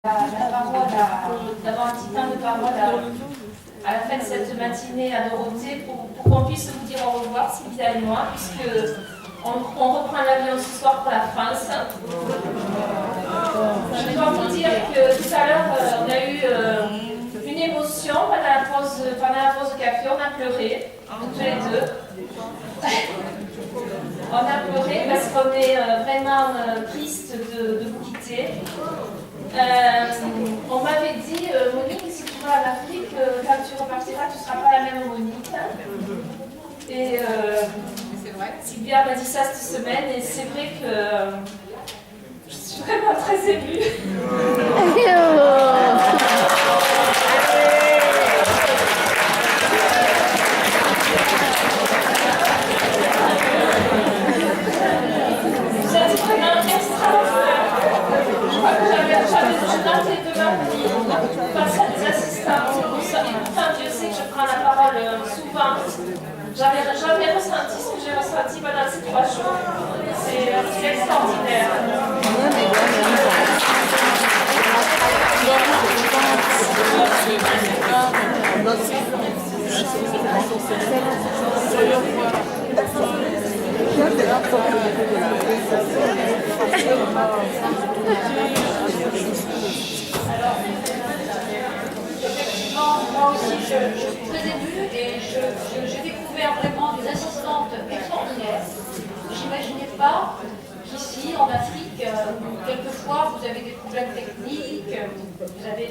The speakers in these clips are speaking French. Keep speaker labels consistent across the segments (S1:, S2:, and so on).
S1: la parole, d'avoir un petit temps de parole à la fin de cette matinée à Dorothée pour qu'on puisse vous dire au revoir, Sylvia et moi, puisque on reprend l'avion ce soir pour la France. Je dois vous dire que tout à l'heure, on a eu une émotion pendant la pause de café, on a pleuré, tous les deux. On a pleuré parce qu'on est vraiment triste de vous quitter. On m'avait dit, Monique, si tu vas en Afrique, quand tu repartiras, tu ne seras pas la même Monique. Et c'est vrai. Sylvia m'a dit ça cette semaine, et c'est vrai que je suis vraiment très émue. Vous êtes vraiment extraordinaire. Je crois que je tentais demain face à des assistants. Enfin, Dieu sait que je prends la parole souvent. J'avais jamais ressenti ce que j'ai ressenti pendant ces 3 jours. C'est extraordinaire.
S2: Moi aussi, je suis très émue et j'ai découvert vraiment des assistantes extraordinaires. J'imaginais pas qu'ici, en Afrique, quelquefois, vous avez des problèmes techniques, vous avez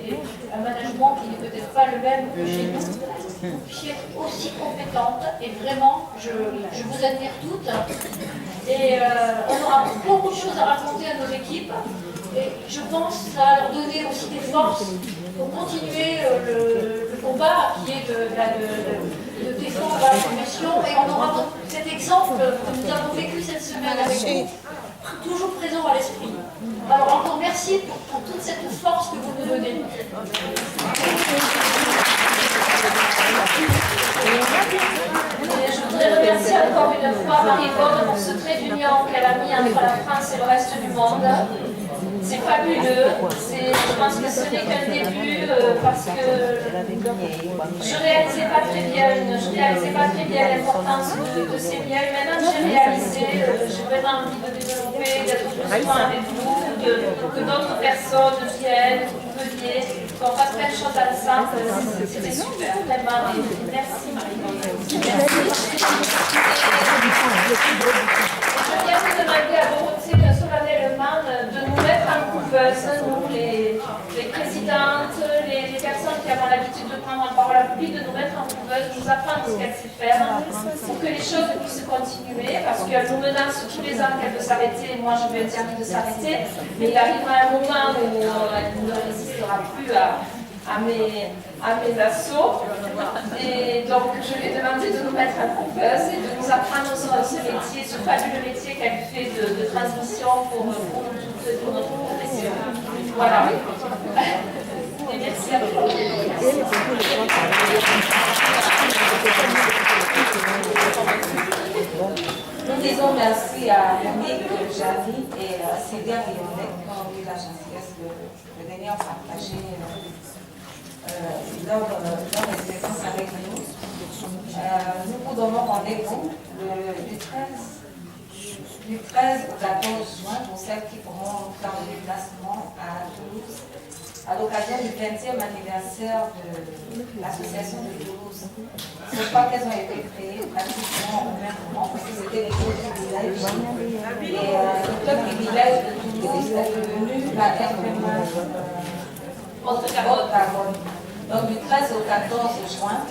S2: un management qui n'est peut-être pas le même que chez nous. Vous puissiez être aussi compétente et vraiment, je vous admire toutes. Et on aura beaucoup de choses à raconter à nos équipes. Et je pense que ça va leur donner aussi des forces pour continuer le combat qui est de défendre la profession. Et on aura donc cet exemple que nous avons vécu cette semaine avec vous, toujours présent à l'esprit. Alors encore merci pour toute cette force que vous nous donnez.
S1: Et je voudrais remercier encore une fois Marie-Claude pour ce trait d'union qu'elle a mis entre la France et le reste du monde. C'est fabuleux, je pense que ce n'est qu'un début parce que je ne réalisais pas très bien l'importance de ces liens. Maintenant que j'ai réalisé, j'ai vraiment envie de développer, d'être plus souvent avec vous, que d'autres personnes viennent, que vous veniez, qu'on fasse plein de choses ensemble. C'était super, vraiment. Merci Marie-Claude. Merci. Je viens de demander à Dorothée solennellement de nous mettre en couveuse, nous les présidentes, les personnes qui avons l'habitude de prendre la parole en public, de nous mettre en couveuse, de nous apprendre ce qu'elle sait faire, pour que les choses puissent continuer, parce qu'elle nous menace tous les ans qu'elle veut s'arrêter, moi je lui ai interdit de s'arrêter, mais il arrivera un moment où elle ne résistera plus à mes assauts. Et donc je lui ai demandé de nous mettre en couveuse et de nous apprendre ce métier, ce fabuleux métier qu'elle fait de transmission pour notre profession. Voilà. Et merci à vous.
S3: Nous disons merci à Monique Javi et à Sylvia Rionnet qui ont eu la gentillesse de venir partager dans les séquences avec nous. Nous vous donnons rendez-vous du 13 au 14 juin pour celles qui pourront faire le déplacement à Toulouse à l'occasion du 20e anniversaire de l'association de Toulouse. Je crois qu'elles ont été créées pratiquement au même moment parce que c'était les clubs privilèges. Et le club privilège de Toulouse est devenu la RPMA Haute-Garonne. Donc du 13 au 14 juin,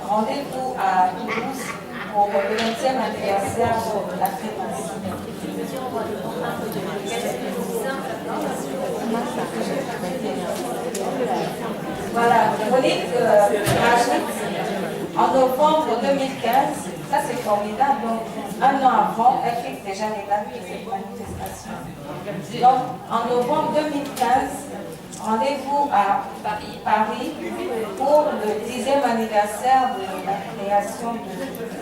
S3: rendez-vous à Toulouse pour le 20e anniversaire de la FEMAS. Voilà, Monique rajoute en novembre 2015, ça c'est formidable, donc un an avant, elle fixe déjà les dates de cette manifestation. Donc en novembre 2015, Rendez-vous à Paris pour le 10e anniversaire de la création de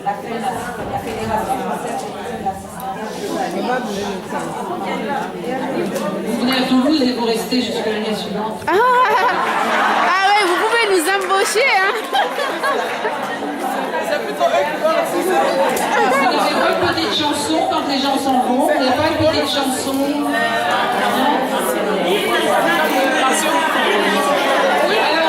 S3: la Fédération française de l'assistance.
S4: Vous venez à Toulouse et vous restez jusqu'à l'année suivante.
S5: Ah ouais, vous pouvez nous embaucher, hein.
S4: Vous n'avez pas une petite chanson quand les gens s'en vont. Vous n'avez pas une petite chanson. Oui, alors.